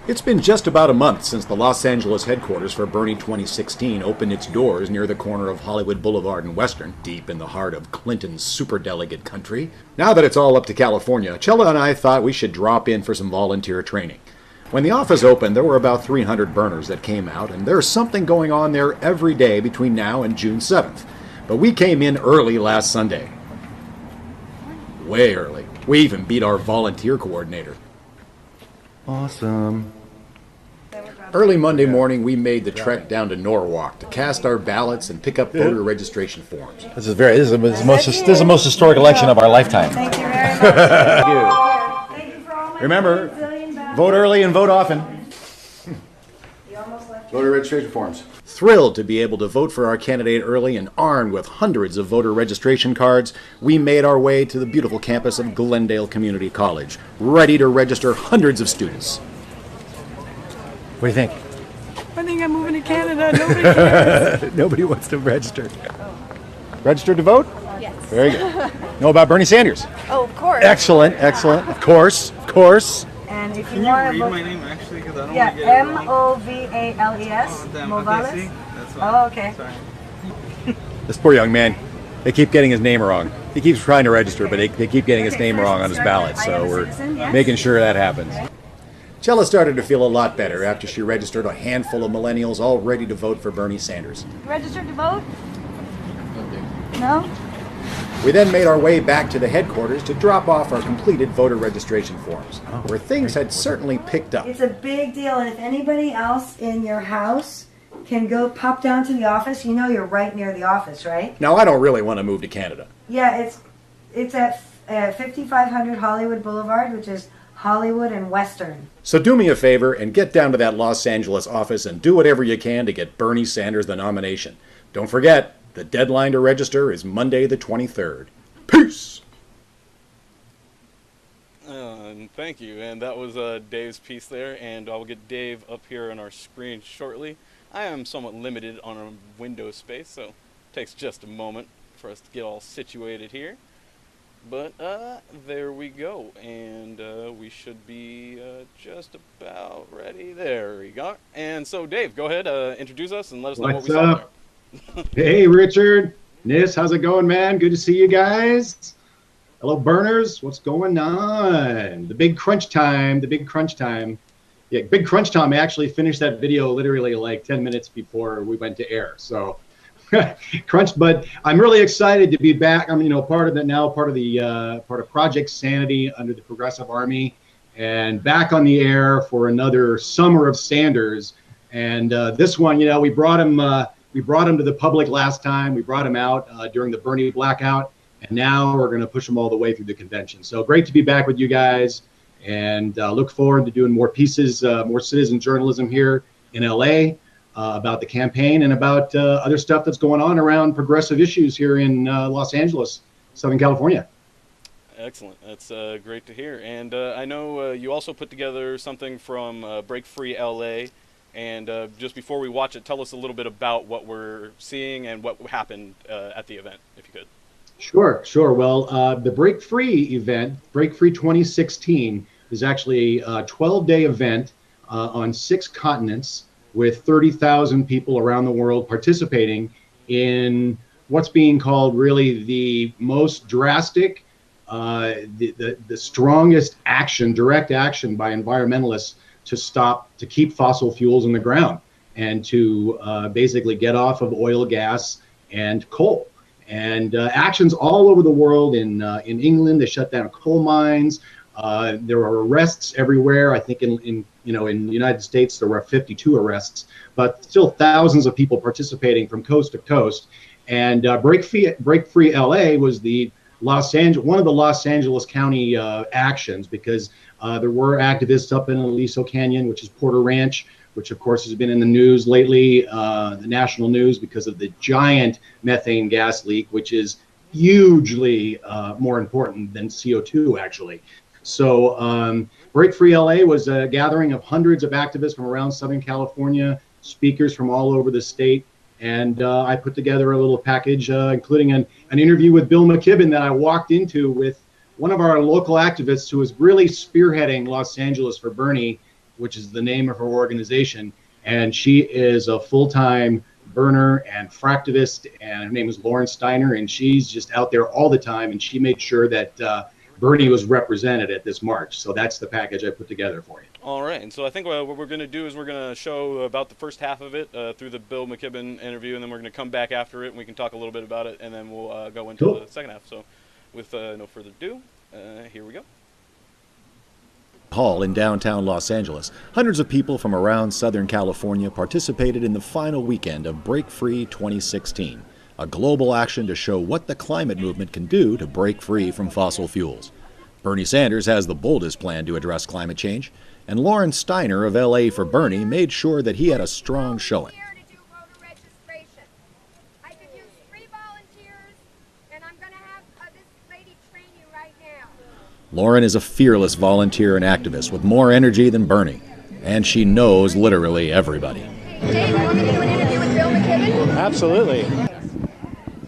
It's been just about a month since the Los Angeles headquarters for Bernie 2016 opened its doors near the corner of Hollywood Boulevard and Western, deep in the heart of Clinton's superdelegate country. Now that it's all up to California, Chella and I thought we should drop in for some volunteer training. When the office opened, there were about 300 burners that came out, and there's something going on there every day between now and June 7th. But we came in early last Sunday. Way early. We even beat our volunteer coordinator. Awesome. Early Monday morning, we made the trek down to Norwalk to cast our ballots and pick up voter registration forms. This is the most historic election of our lifetime. Thank you very much. Thank you. Remember, vote early and vote often. Voter registration forms. Thrilled to be able to vote for our candidate early and armed with hundreds of voter registration cards, we made our way to the beautiful campus of Glendale Community College, ready to register hundreds of students. What do you think? I think I'm moving to Canada. Nobody cares. Nobody wants to register. Registered to vote? Yes. Very good. Know about Bernie Sanders? Oh, of course. Excellent, excellent. Of course. And if you Can you want read to my name actually? Because I don't yeah, want to get it wrong. Movales. Damn, Movales. okay, see? That's fine. Oh, okay. Sorry. This poor young man, they keep getting his name wrong. He keeps trying to register, but they keep getting his name wrong on his ballot, so we're making sure that happens. Chella started to feel a lot better after she registered a handful of millennials all ready to vote for Bernie Sanders. Registered to vote? No? We then made our way back to the headquarters to drop off our completed voter registration forms, where things had certainly picked up. It's a big deal, and if anybody else in your house can go pop down to the office, you know you're right near the office, right? Now, I don't really want to move to Canada. Yeah, it's at 5500 Hollywood Boulevard, which is Hollywood and Western. So do me a favor and get down to that Los Angeles office and do whatever you can to get Bernie Sanders the nomination. Don't forget, the deadline to register is Monday the 23rd. Peace! Thank you, and that was Dave's piece there, and I'll get Dave up here on our screen shortly. I am somewhat limited on our window space, so it takes just a moment for us to get all situated here. But there we go, and we should be just about ready. There we go. And so, Dave, go ahead, introduce us and let us know what we saw there. Hey, Richard, Nis, how's it going, man? Good to see you guys. Hello, burners. What's going on? The big crunch time. Yeah, big crunch time. I actually finished that video literally like 10 minutes before we went to air. So crunch, but I'm really excited to be back. I'm, part of Project Sanity under the Progressive Army, and back on the air for another summer of Sanders. And this one, we brought him to the public last time. We brought him out during the Bernie blackout, and now we're going to push him all the way through the convention. So great to be back with you guys, and look forward to doing more pieces, more citizen journalism here in LA. About the campaign and about other stuff that's going on around progressive issues here in Los Angeles, Southern California. Excellent. That's great to hear. And I know you also put together something from Break Free LA. And just before we watch it, tell us a little bit about what we're seeing and what happened at the event, if you could. Sure. Well, the Break Free event, Break Free 2016, is actually a 12-day event on 6 continents, with 30,000 people around the world participating in what's being called really the most drastic, the strongest action, direct action by environmentalists to keep fossil fuels in the ground and to basically get off of oil, gas, and coal. And actions all over the world. In England, they shut down coal mines. There are arrests everywhere. I think in the United States there were 52 arrests, but still thousands of people participating from coast to coast. And Break Free LA was one of the Los Angeles County actions, because there were activists up in Aliso Canyon, which is Porter Ranch, which of course has been in the news lately, the national news, because of the giant methane gas leak, which is hugely more important than CO2 actually. So Break Free LA was a gathering of hundreds of activists from around Southern California, speakers from all over the state. And I put together a little package, including an interview with Bill McKibben that I walked into with one of our local activists who was really spearheading Los Angeles for Bernie. which is the name of her organization. And she is a full-time burner and fractivist, and her name is Lauren Steiner, and she's just out there all the time, and she made sure that Bernie was represented at this march. So that's the package I put together for you. All right, and so I think what we're going to do is we're going to show about the first half of it through the Bill McKibben interview, and then we're going to come back after it, and we can talk a little bit about it, and then we'll go into the second half. So with no further ado, here we go. Hall in downtown Los Angeles, hundreds of people from around Southern California participated in the final weekend of Break Free 2016, a global action to show what the climate movement can do to break free from fossil fuels. Bernie Sanders has the boldest plan to address climate change, and Lauren Steiner of LA for Bernie made sure that he had a strong showing. Lauren is a fearless volunteer and activist with more energy than Bernie, and she knows literally everybody. Dave, you want me to do an interview with Bill McKibben? Absolutely.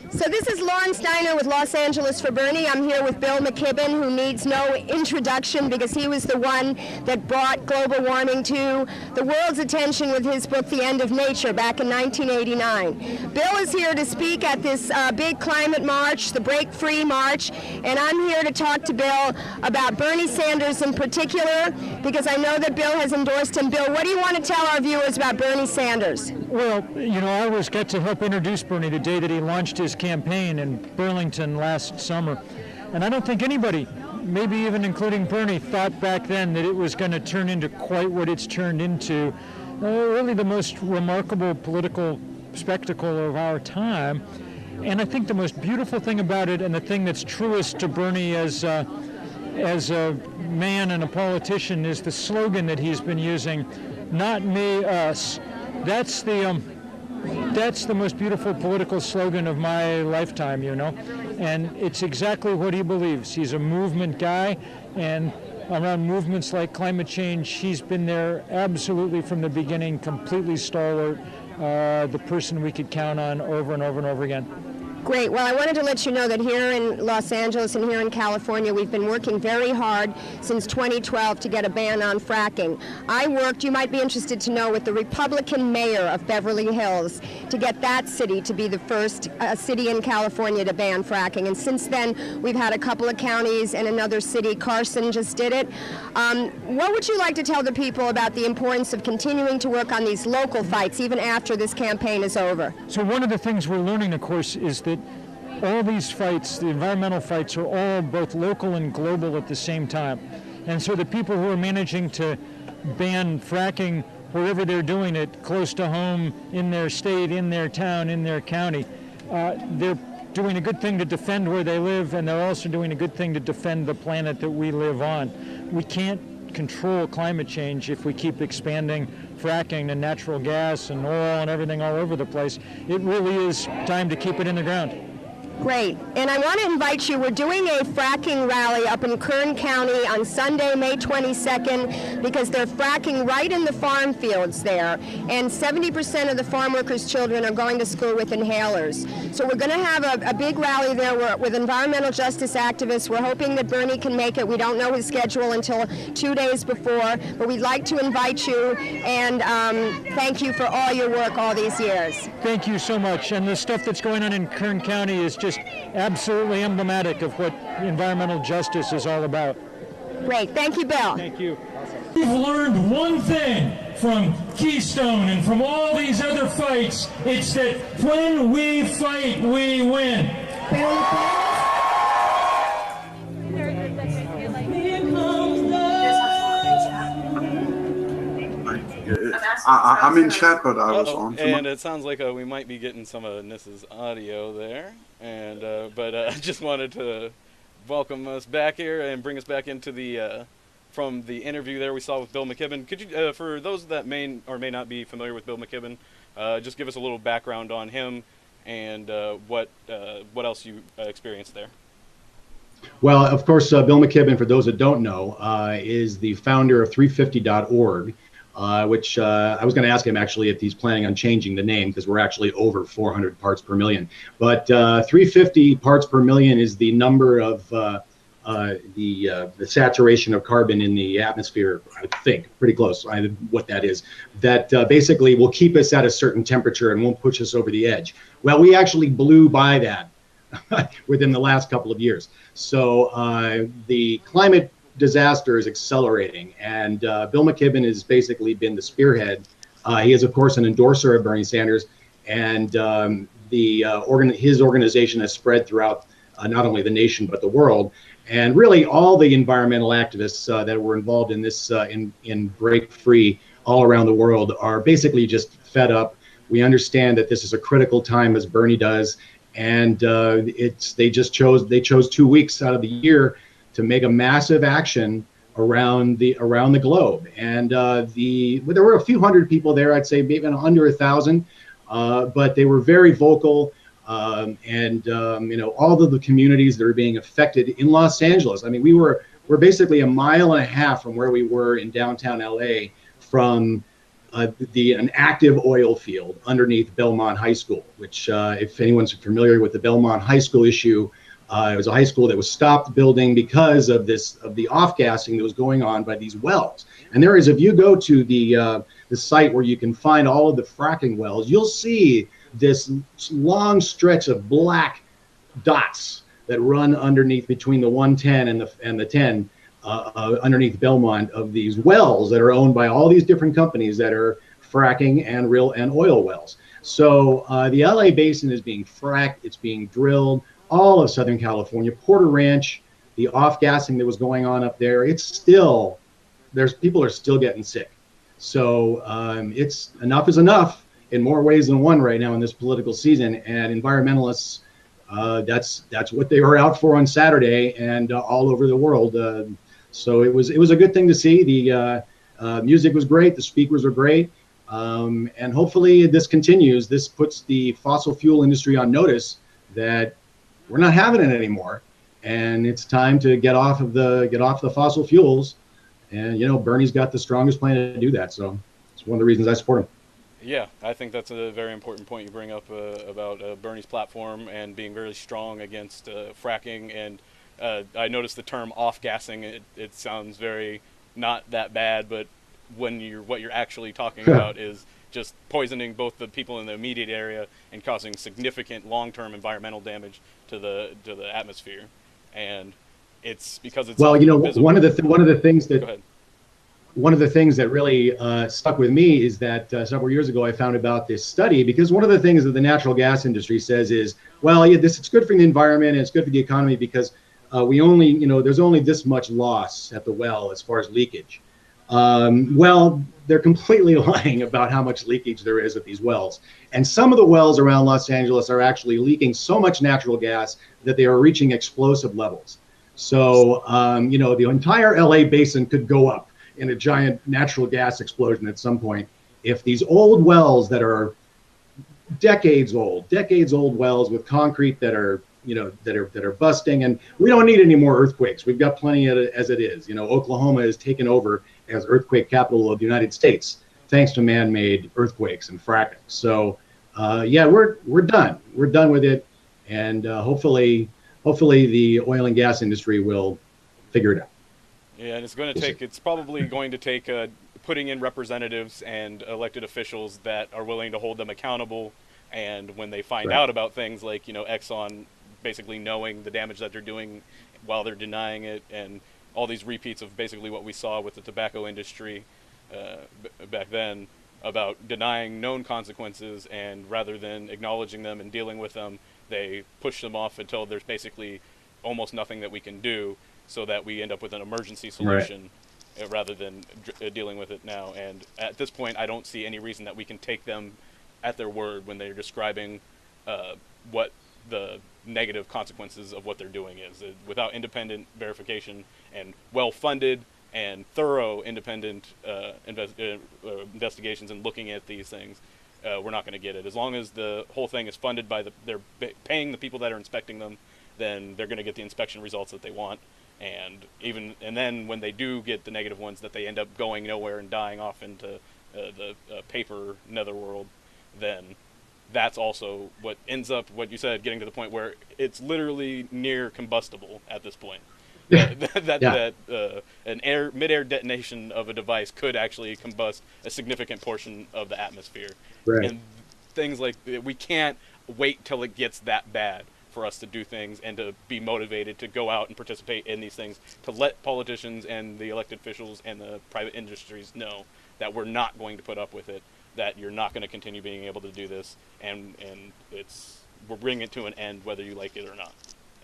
So this is Lauren Steiner with Los Angeles for Bernie. I'm here with Bill McKibben, who needs no introduction because he was the one that brought global warming to the world's attention with his book, The End of Nature, back in 1989. Bill is here to speak at this big climate march, the Break Free March, and I'm here to talk to Bill about Bernie Sanders in particular, because I know that Bill has endorsed him. Bill, what do you want to tell our viewers about Bernie Sanders? Well, you know, I always got to help introduce Bernie the day that he launched his campaign in Burlington last summer. And I don't think anybody, maybe even including Bernie, thought back then that it was going to turn into quite what it's turned into. Really the most remarkable political spectacle of our time. And I think the most beautiful thing about it, and the thing that's truest to Bernie as a man and a politician, is the slogan that he's been using, "Not me, us." That's the most beautiful political slogan of my lifetime, you know, and it's exactly what he believes. He's a movement guy, and around movements like climate change, he's been there absolutely from the beginning, completely stalwart, the person we could count on over and over and over again. Great. Well, I wanted to let you know that here in Los Angeles and here in California, we've been working very hard since 2012 to get a ban on fracking. I worked, you might be interested to know, with the Republican mayor of Beverly Hills to get that city to be the first city in California to ban fracking. And since then, we've had a couple of counties and another city. Carson just did it. What would you like to tell the people about the importance of continuing to work on these local fights even after this campaign is over? So one of the things we're learning, of course, is that all these fights, the environmental fights, are all both local and global at the same time. And so the people who are managing to ban fracking wherever they're doing it, close to home, in their state, in their town, in their county, they're doing a good thing to defend where they live, and they're also doing a good thing to defend the planet that we live on. We can't control climate change if we keep expanding fracking and natural gas and oil and everything all over the place. It really is time to keep it in the ground. Great. And I want to invite you, we're doing a fracking rally up in Kern County on Sunday, May 22nd, because they're fracking right in the farm fields there. And 70% of the farm workers' children are going to school with inhalers. So we're going to have a big rally there with environmental justice activists. We're hoping that Bernie can make it. We don't know his schedule until 2 days before, but we'd like to invite you, and thank you for all your work all these years. Thank you so much. And the stuff that's going on in Kern County is just absolutely emblematic of what environmental justice is all about. Great. Thank you, Bill. Thank you. We've learned one thing from Keystone and from all these other fights. It's that when we fight, we win. I'm in chat, but I was on. And it sounds like we might be getting some of Nis's audio there. And but I just wanted to welcome us back here and bring us back into the from the interview there we saw with Bill McKibben. Could you, for those that may or may not be familiar with Bill McKibben, just give us a little background on him and what else you experienced there? Well, of course, Bill McKibben, for those that don't know, is the founder of 350.org. Which I was going to ask him actually if he's planning on changing the name, because we're actually over 400 parts per million. But 350 parts per million is the number of the saturation of carbon in the atmosphere, I think, pretty close, what that is, that basically will keep us at a certain temperature and won't push us over the edge. Well, we actually blew by that within the last couple of years. So the climate disaster is accelerating, and Bill McKibben has basically been the spearhead. He is, of course, an endorser of Bernie Sanders, and his organization has spread throughout not only the nation but the world. And really, all the environmental activists that were involved in this in Break Free all around the world are basically just fed up. We understand that this is a critical time, as Bernie does, and they chose 2 weeks out of the year to make a massive action around the globe. And there were a few hundred people there, I'd say maybe under 1,000, but they were very vocal. All of the communities that are being affected in Los Angeles. I mean, we're basically 1.5 miles from where we were in downtown LA from an active oil field underneath Belmont High School, which if anyone's familiar with the Belmont High School issue, it was a high school that was stopped building because of the off-gassing that was going on by these wells. And there is, if you go to the site where you can find all of the fracking wells, you'll see this long stretch of black dots that run underneath between the 110 and the 10 underneath Belmont, of these wells that are owned by all these different companies that are fracking and oil wells. So the LA basin is being fracked, it's being drilled, all of Southern California, Porter Ranch, the off-gassing that was going on up there, people are still getting sick. So it's enough is enough in more ways than one right now in this political season, and environmentalists, that's what they were out for on Saturday and all over the world. So it was a good thing to see. The music was great, the speakers were great, and hopefully this continues. This puts the fossil fuel industry on notice that we're not having it anymore, and it's time to get off the fossil fuels. And Bernie's got the strongest plan to do that, so it's one of the reasons I support him. Yeah, I think that's a very important point you bring up about Bernie's platform and being very strong against fracking. And I noticed the term off-gassing. It sounds very not that bad, but what you're actually talking about is just poisoning both the people in the immediate area and causing significant long-term environmental damage to the atmosphere. And it's because it's one of the things that. Go ahead. One of the things that really stuck with me is that several years ago I found about this study, because one of the things that the natural gas industry says is, well, yeah, it's good for the environment and it's good for the economy because there's only this much loss at the well as far as leakage. Well, they're completely lying about how much leakage there is at these wells. And some of the wells around Los Angeles are actually leaking so much natural gas that they are reaching explosive levels. So, the entire LA basin could go up in a giant natural gas explosion at some point if these old wells that are decades old wells with concrete that are busting, and we don't need any more earthquakes. We've got plenty as it is. Oklahoma has taken over as earthquake capital of the United States thanks to man-made earthquakes and fracking. So we're done. We're done with it, and hopefully the oil and gas industry will figure it out. Yeah, and it's probably going to take putting in representatives and elected officials that are willing to hold them accountable. And when they find out about things like, Exxon basically knowing the damage that they're doing while they're denying it, and all these repeats of basically what we saw with the tobacco industry back then about denying known consequences, and rather than acknowledging them and dealing with them, they push them off until there's basically almost nothing that we can do, so that we end up with an emergency solution rather than dealing with it now. And at this point, I don't see any reason that we can take them at their word when they're describing what the negative consequences of what they're doing is. Without independent verification and well-funded and thorough independent investigations and looking at these things, we're not going to get it. As long as the whole thing is funded by they're paying the people that are inspecting them, then they're going to get the inspection results that they want. And then when they do get the negative ones, that they end up going nowhere and dying off into the paper netherworld, then that's also what ends up, what you said, getting to the point where it's literally near combustible at this point. that an mid-air detonation of a device could actually combust a significant portion of the atmosphere. Right. And things like we can't wait till it gets that bad for us to do things and to be motivated to go out and participate in these things, to let politicians and the elected officials and the private industries know that we're not going to put up with it, that you're not going to continue being able to do this, and we're bringing it to an end whether you like it or not.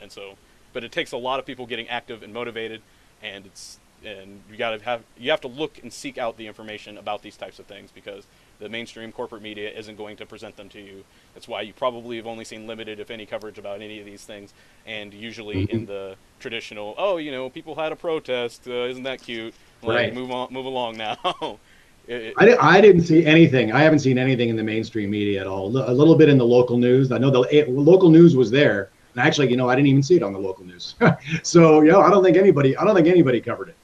And so, but it takes a lot of people getting active and motivated, and you have to look and seek out the information about these types of things, because the mainstream corporate media isn't going to present them to you. That's why you probably have only seen limited, if any, coverage about any of these things, and usually in the traditional, people had a protest, isn't that cute? Like, move along now. I didn't see anything. I haven't seen anything in the mainstream media at all. A little bit in the local news. I know the local news was there, and actually, I didn't even see it on the local news. So, I don't think anybody covered it.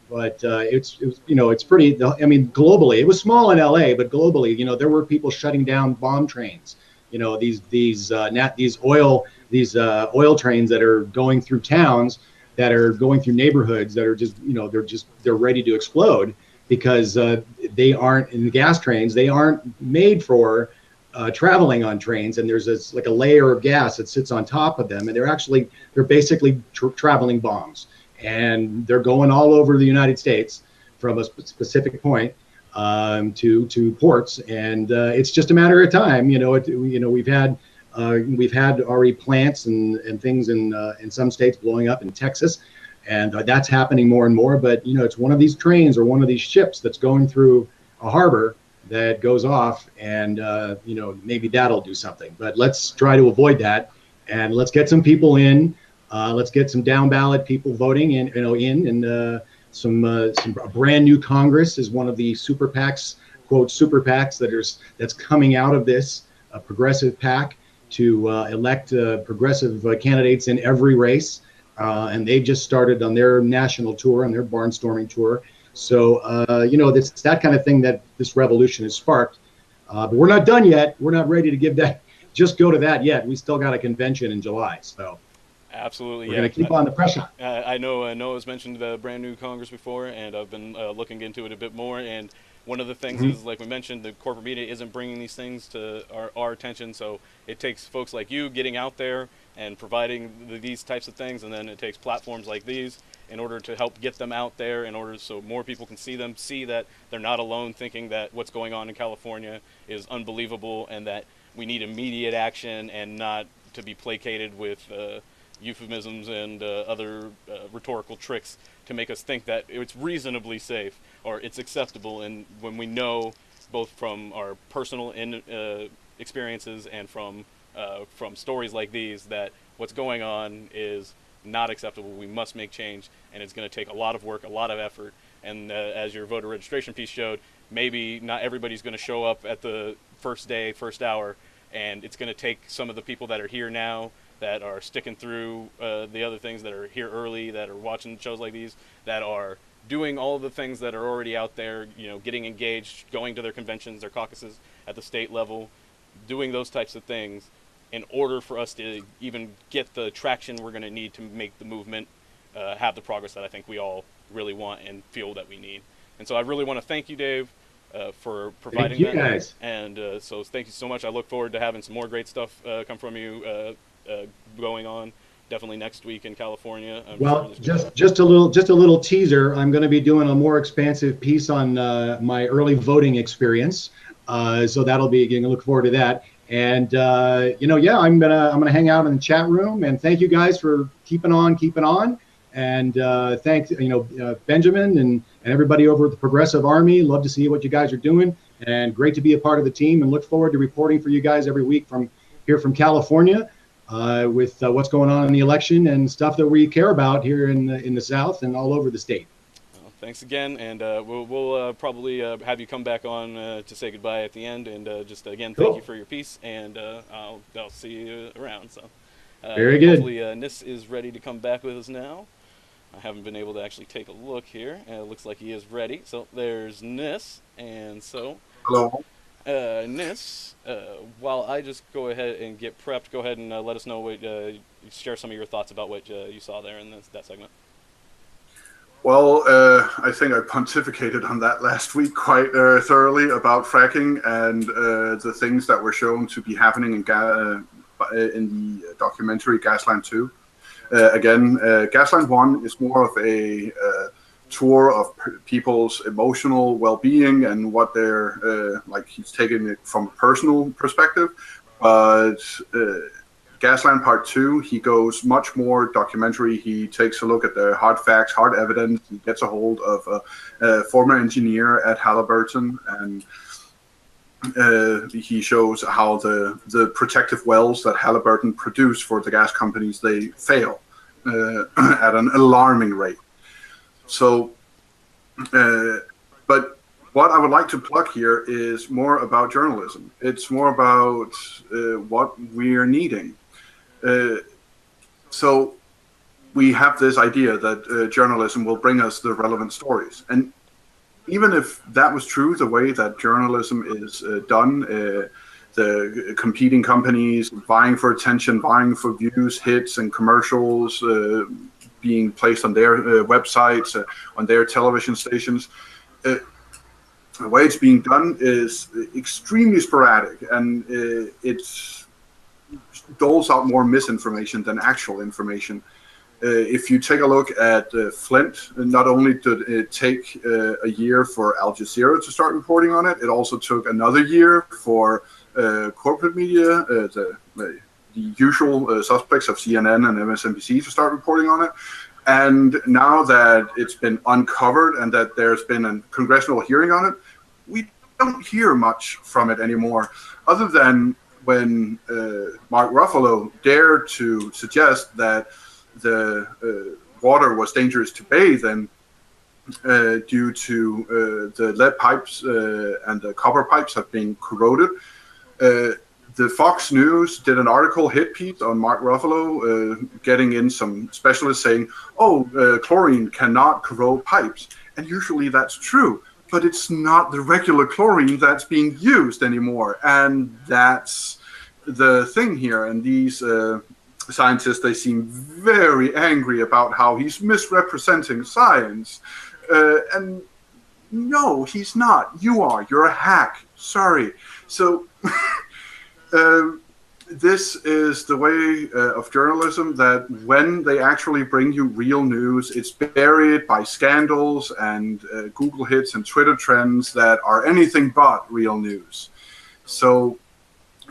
But it's pretty. I mean, globally, it was small in LA, but globally, there were people shutting down bomb trains. These oil trains that are going through towns, that are going through neighborhoods that are just, they're ready to explode, because they aren't in the gas trains. They aren't made for traveling on trains, and there's like a layer of gas that sits on top of them, and they're basically traveling bombs. And they're going all over the United States from a specific point to ports, and it's just a matter of time. We've had already plants and things in some states blowing up in Texas, and that's happening more and more. But it's one of these trains or one of these ships that's going through a harbor that goes off, and maybe that'll do something. But let's try to avoid that, and let's get some people in. Let's get some down ballot people voting and some brand new Congress is one of the super PACs, quote super PACs, that's coming out of this progressive PAC to elect progressive candidates in every race, and they just started on their national tour, on their barnstorming tour. So it's that kind of thing that this revolution has sparked. But we're not done yet. We're not ready to just go to that yet. We still got a convention in July, so. Absolutely, We're going to keep on the pressure. I know Noah's mentioned the brand new Congress before, and I've been looking into it a bit more. And one of the things is, like we mentioned, the corporate media isn't bringing these things to our attention. So it takes folks like you getting out there and providing these types of things, and then it takes platforms like these in order to help get them out there, in order so more people can see them, see that they're not alone, thinking that what's going on in California is unbelievable, and that we need immediate action, and not to be placated with euphemisms and other rhetorical tricks to make us think that it's reasonably safe or it's acceptable. And when we know, both from our personal experiences and from stories like these, that what's going on is not acceptable, we must make change, and it's going to take a lot of work, a lot of effort. And as your voter registration piece showed, maybe not everybody's going to show up at the first day, first hour, and it's going to take some of the people that are here now, that are sticking through the other things, that are here early, that are watching shows like these, that are doing all of the things that are already out there, getting engaged, going to their conventions, their caucuses at the state level, doing those types of things, in order for us to even get the traction we're going to need to make the movement have the progress that I think we all really want and feel that we need. And so I really want to thank you, Dave, for providing that. Thank you, guys. And so thank you so much. I look forward to having some more great stuff come from you going on definitely next week in California. Well, just a little teaser. I'm going to be doing a more expansive piece on my early voting experience, so that'll be, you can look forward to that. And I'm gonna hang out in the chat room, and thank you guys for keeping on. And thanks, Benjamin and everybody over at the Progressive Army. Love to see what you guys are doing, and great to be a part of the team, and look forward to reporting for you guys every week from California. With what's going on in the election and stuff that we care about here in the South and all over the state. Well, thanks again, and we'll probably have you come back on to say goodbye at the end. And just again, thank you for your piece, and I'll see you around. So very good. Hopefully, Nis is ready to come back with us now. I haven't been able to actually take a look here, and it looks like he is ready. So there's Nis, and so hello. Nis, while I just go ahead and get prepped, go ahead and let us know what, share some of your thoughts about what you saw there in that segment. Well, I think I pontificated on that last week quite thoroughly about fracking and the things that were shown to be happening in the documentary Gasland 2. Again, Gasland 1 is more of a tour of people's emotional well-being and what they're like. He's taking it from a personal perspective, but Gasland Part 2, he goes much more documentary. He takes a look at the hard facts, hard evidence. He gets a hold of a former engineer at Halliburton, and he shows how the protective wells that Halliburton produce for the gas companies, they fail at an alarming rate. So, but what I would like to plug here is more about journalism. It's more about what we're needing. So we have this idea that journalism will bring us the relevant stories. And even if that was true, the way that journalism is done, the competing companies vying for attention, vying for views, hits, and commercials being placed on their websites, on their television stations, the way it's being done is extremely sporadic, and it's doles out more misinformation than actual information. If you take a look at Flint, not only did it take a year for Al Jazeera to start reporting on it, it also took another year for corporate media, the usual suspects of CNN and MSNBC to start reporting on it. And now that it's been uncovered and that there's been a congressional hearing on it, we don't hear much from it anymore, other than when Mark Ruffalo dared to suggest that the water was dangerous to bathe in due to the lead pipes and the copper pipes have been corroded. The Fox News did an article hit piece on Mark Ruffalo, getting in some specialists saying, chlorine cannot corrode pipes. And usually that's true, but it's not the regular chlorine that's being used anymore. And that's the thing here. And these scientists, they seem very angry about how he's misrepresenting science. And no, he's not. You are. You're a hack. Sorry. So this is the way of journalism, that when they actually bring you real news, it's buried by scandals and Google hits and Twitter trends that are anything but real news. So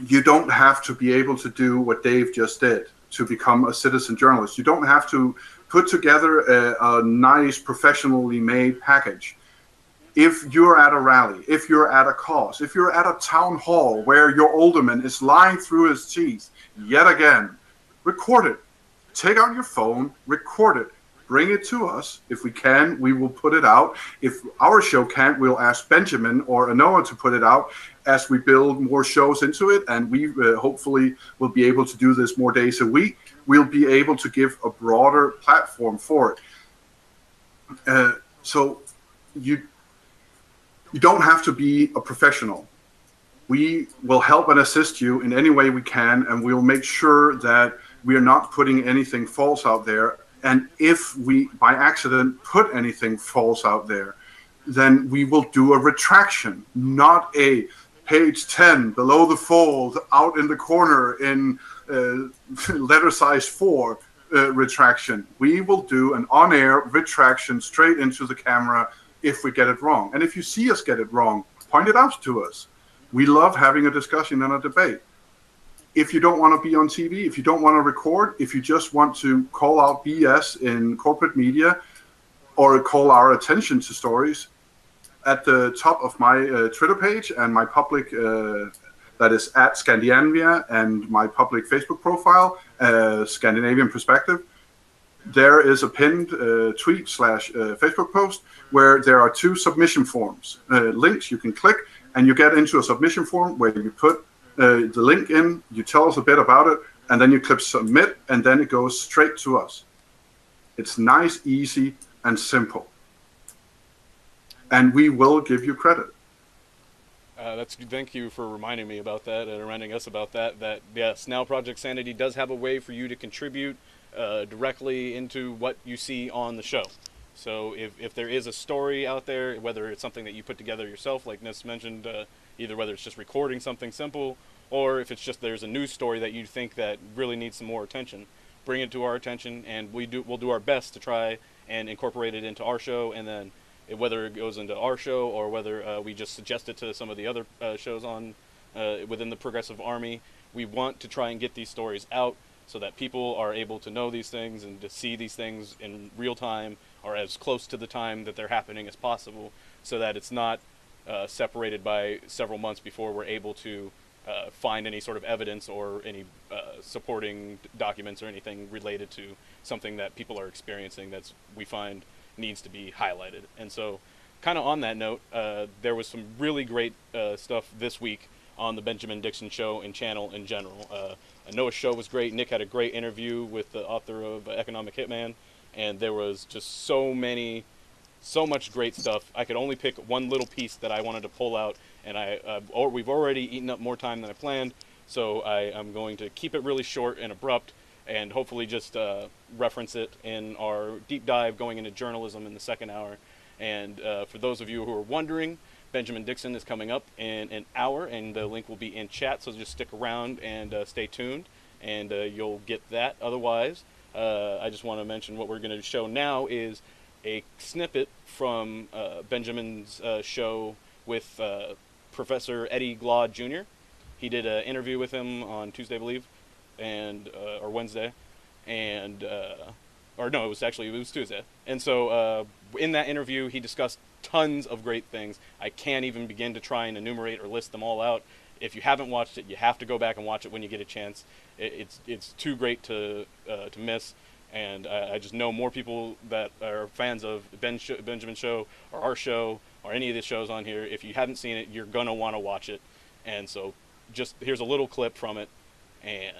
you don't have to be able to do what Dave just did to become a citizen journalist. You don't have to put together a nice, professionally made package. If you're at a rally, if you're at a cause, if you're at a town hall where your alderman is lying through his teeth yet again, record it. Take out your phone, record it. Bring it to us. If we can, we will put it out. If our show can't, we'll ask Benjamin or Anoa to put it out as we build more shows into it. And we hopefully will be able to do this more days a week. We'll be able to give a broader platform for it. So you don't have to be a professional. We will help and assist you in any way we can, and we'll make sure that we are not putting anything false out there. And if we, by accident, put anything false out there, then we will do a retraction, not a page 10 below the fold out in the corner in letter size 4 retraction. We will do an on-air retraction straight into the camera if we get it wrong. And if you see us get it wrong, point it out to us. We love having a discussion and a debate. If you don't want to be on TV, if you don't want to record, if you just want to call out BS in corporate media or call our attention to stories, at the top of my Twitter page and my public, that is at Scandinavia, and my public Facebook profile, Scandinavian Perspective, there is a pinned tweet / Facebook post where there are 2 submission forms, links you can click, and you get into a submission form where you put the link in, you tell us a bit about it, and then you click submit, and then it goes straight to us. It's nice, easy, and simple. And we will give you credit. Thank you for reminding me about that and reminding us about that. That yes, now Project Sanity does have a way for you to contribute directly into what you see on the show. So if there is a story out there, whether it's something that you put together yourself, like Nis mentioned, either whether it's just recording something simple, or if it's just there's a news story that you think that really needs some more attention, bring it to our attention, and we'll do our best to try and incorporate it into our show, and then whether it goes into our show or whether we just suggest it to some of the other shows on within the Progressive Army, we want to try and get these stories out so that people are able to know these things and to see these things in real time or as close to the time that they're happening as possible, so that it's not separated by several months before we're able to find any sort of evidence or any supporting documents or anything related to something that people are experiencing that's we find needs to be highlighted. And so kind of on that note, there was some really great stuff this week on the Benjamin Dixon show and channel in general. Anoa's show was great. Nick had a great interview with the author of Economic Hitman, and there was just so much great stuff. I could only pick one little piece that I wanted to pull out, and we've already eaten up more time than I planned, so I am going to keep it really short and abrupt and hopefully just reference it in our deep dive going into journalism in the second hour. And for those of you who are wondering, Benjamin Dixon is coming up in an hour, and the link will be in chat, so just stick around and stay tuned, and you'll get that. Otherwise, I just want to mention what we're going to show now is a snippet from Benjamin's show with Professor Eddie Gaude Jr. He did an interview with him on Tuesday, I believe, and or Wednesday, and or no, it was Tuesday. And so in that interview, he discussed tons of great things. I can't even begin to try and enumerate or list them all out. If you haven't watched it, you have to go back and watch it when you get a chance. It's too great to miss. And I just know more people that are fans of Benjamin's show or our show or any of the shows on here. If you haven't seen it, you're going to want to watch it. And so just here's a little clip from it. And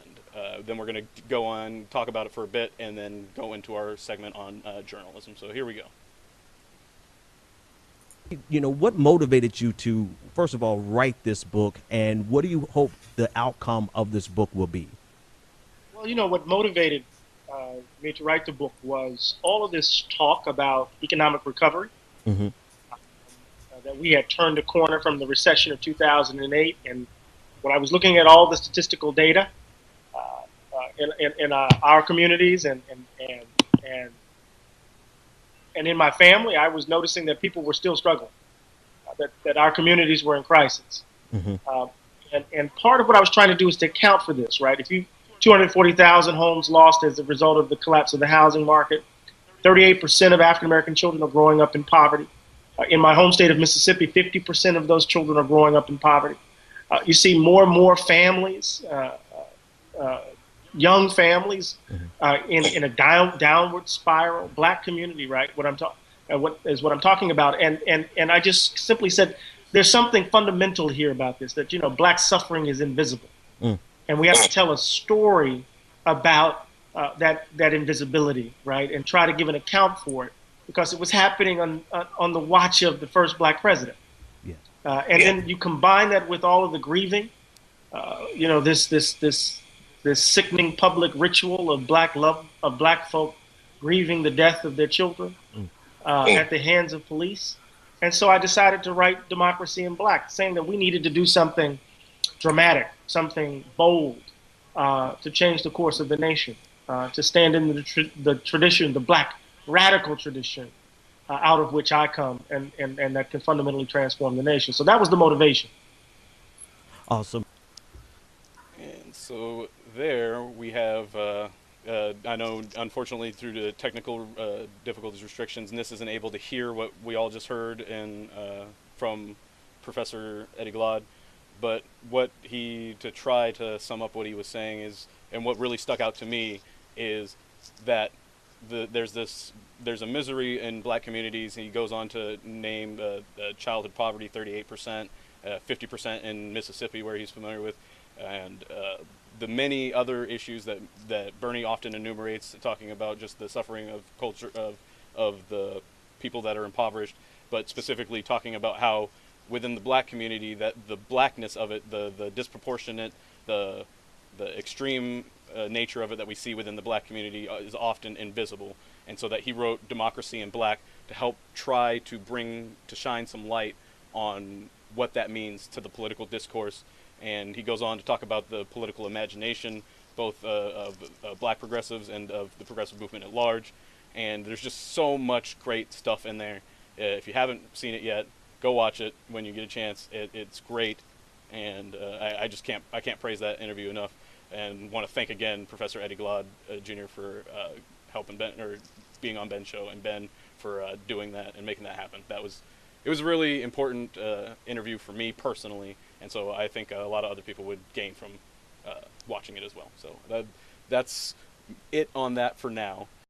then we're going to go on, talk about it for a bit, and then go into our segment on journalism. So here we go. You know, what motivated you to, first of all, write this book, and what do you hope the outcome of this book will be? Well, you know, what motivated me to write the book was all of this talk about economic recovery, that we had turned a corner from the recession of 2008. And when I was looking at all the statistical data in our communities and in my family, I was noticing that people were still struggling, that our communities were in crisis. And part of what I was trying to do is to account for this, right? 240,000 homes lost as a result of the collapse of the housing market. 38% of African-American children are growing up in poverty. In my home state of Mississippi, 50% of those children are growing up in poverty. You see more and more families, young families, in a downward spiral. Black community, right? What I'm talking about. And I just simply said, there's something fundamental here about this, that, you know, Black suffering is invisible. And we have to tell a story about that invisibility, right? And try to give an account for it, because it was happening on the watch of the first Black president. Then you combine that with all of the grieving, you know, this sickening public ritual of Black love, of Black folk grieving the death of their children at the hands of police. And so I decided to write Democracy in Black, saying that we needed to do something dramatic, something bold, to change the course of the nation, to stand in the tradition, the Black radical tradition, out of which I come, and that can fundamentally transform the nation. So that was the motivation. Awesome. And so there we have, I know unfortunately through the technical difficulties, restrictions, Nis isn't able to hear what we all just heard from Professor Eddie Gaude. But to try to sum up what he was saying is, and what really stuck out to me is that there's a misery in Black communities. He goes on to name childhood poverty 38%, 50% in Mississippi, where he's familiar with, and the many other issues that Bernie often enumerates, talking about just the suffering of culture of the people that are impoverished, but specifically talking about how within the black community, that the blackness of it, the disproportionate, the extreme nature of it that we see within the black community is often invisible. And so that he wrote Democracy in Black to help try to shine some light on what that means to the political discourse. And he goes on to talk about the political imagination, both of black progressives and of the progressive movement at large. And there's just so much great stuff in there. If you haven't seen it yet, go watch it when you get a chance. It's great, and I can't praise that interview enough. And want to thank again Professor Eddie Gaude Jr. for helping Ben, or being on Ben's show, and Ben for doing that and making that happen. It was a really important interview for me personally, and so I think a lot of other people would gain from watching it as well. So that's it on that for now.